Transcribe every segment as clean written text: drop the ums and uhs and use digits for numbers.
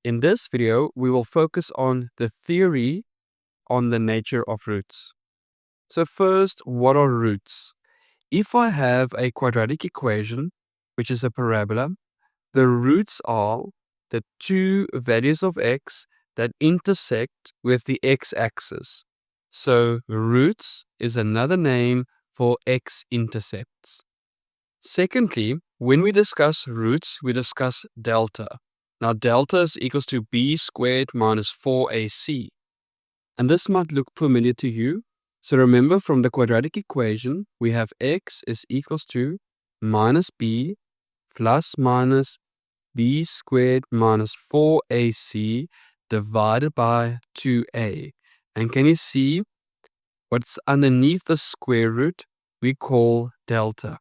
In this video, we will focus on the theory on the nature of roots. So first, what are roots? If I have a quadratic equation, which is a parabola, the roots are the two values of x that intersect with the x-axis. So roots is another name for x-intercepts. Secondly, when we discuss roots, we discuss delta. Now delta is equals to b squared minus 4ac. And this might look familiar to you. So remember, from the quadratic equation, we have x is equals to minus b plus minus b squared minus 4ac divided by 2a. And can you see what's underneath the square root? We call delta.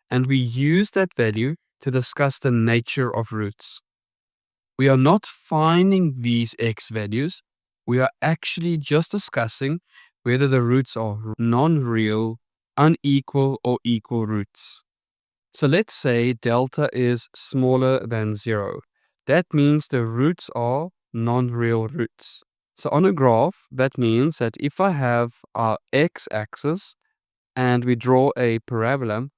And we use that value to discuss the nature of roots. We are not finding these x values. We are actually just discussing whether the roots are non-real, unequal, or equal roots. So let's say delta is smaller than 0. That means the roots are non-real roots. So on a graph, that means that if I have our x-axis and we draw a parabola,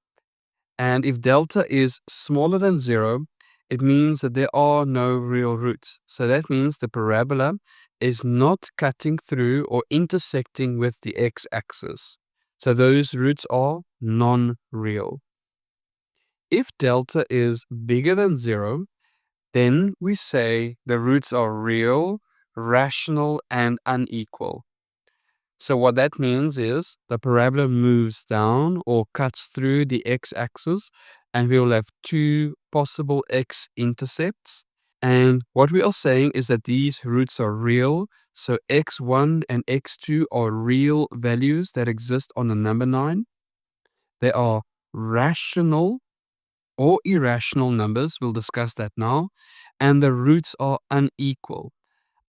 and if delta is smaller than 0, it means that there are no real roots. So that means the parabola is not cutting through or intersecting with the x-axis. So those roots are non-real. If delta is bigger than 0, then we say the roots are real, rational, and unequal. So what that means is the parabola moves down or cuts through the x-axis, and we will have two possible x-intercepts. And what we are saying is that these roots are real. So x1 and x2 are real values that exist on the number line. They are rational or irrational numbers. We'll discuss that now. And the roots are unequal.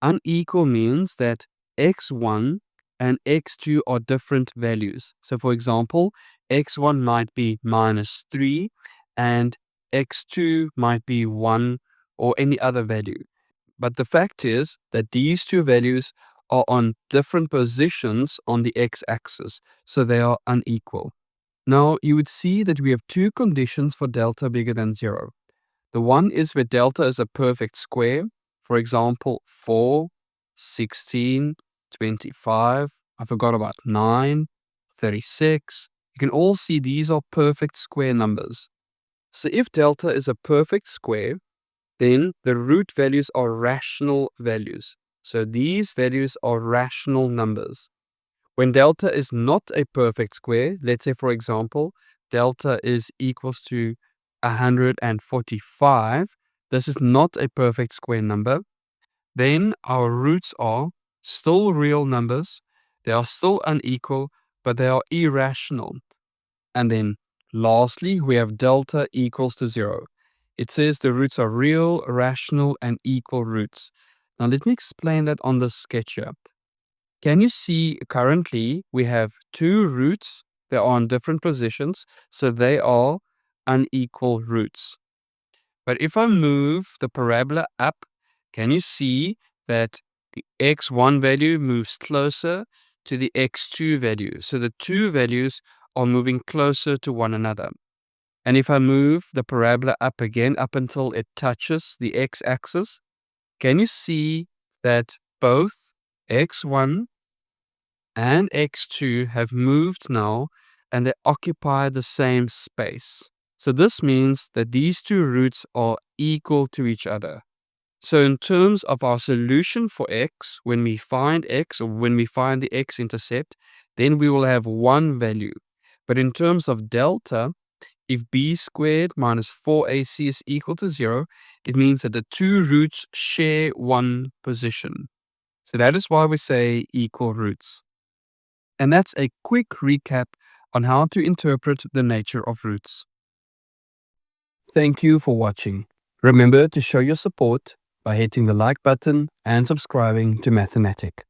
Unequal means that x1 and x2 are different values. So for example, x1 might be minus 3 and x2 might be 1 or any other value. But the fact is that these two values are on different positions on the x-axis, so they are unequal. Now you would see that we have two conditions for delta bigger than 0. The one is where delta is a perfect square. For example, 4, 16, 25, I forgot about 9, 36. You can all see these are perfect square numbers. So if delta is a perfect square, then the root values are rational values. So these values are rational numbers. When delta is not a perfect square, let's say for example, delta is equals to 145, this is not a perfect square number, then our roots are still real numbers, they are still unequal, but they are irrational. And then lastly, we have delta equals to 0. It says the roots are real, rational, and equal roots. Now let me explain that on the SketchUp. Can you see currently we have two roots that are on different positions, so they are unequal roots. But if I move the parabola up, can you see that the x1 value moves closer to the x2 value? So the two values are moving closer to one another. And if I move the parabola up again, up until it touches the x-axis, can you see that both x1 and x2 have moved now and they occupy the same space? So this means that these two roots are equal to each other. So in terms of our solution for x, when we find x or when we find the x-intercept, then we will have one value. But in terms of delta, if b squared minus 4ac is equal to 0, it means that the two roots share one position. So that is why we say equal roots. And that's a quick recap on how to interpret the nature of roots. Thank you for watching. Remember to show your support by hitting the like button and subscribing to MatheNatic.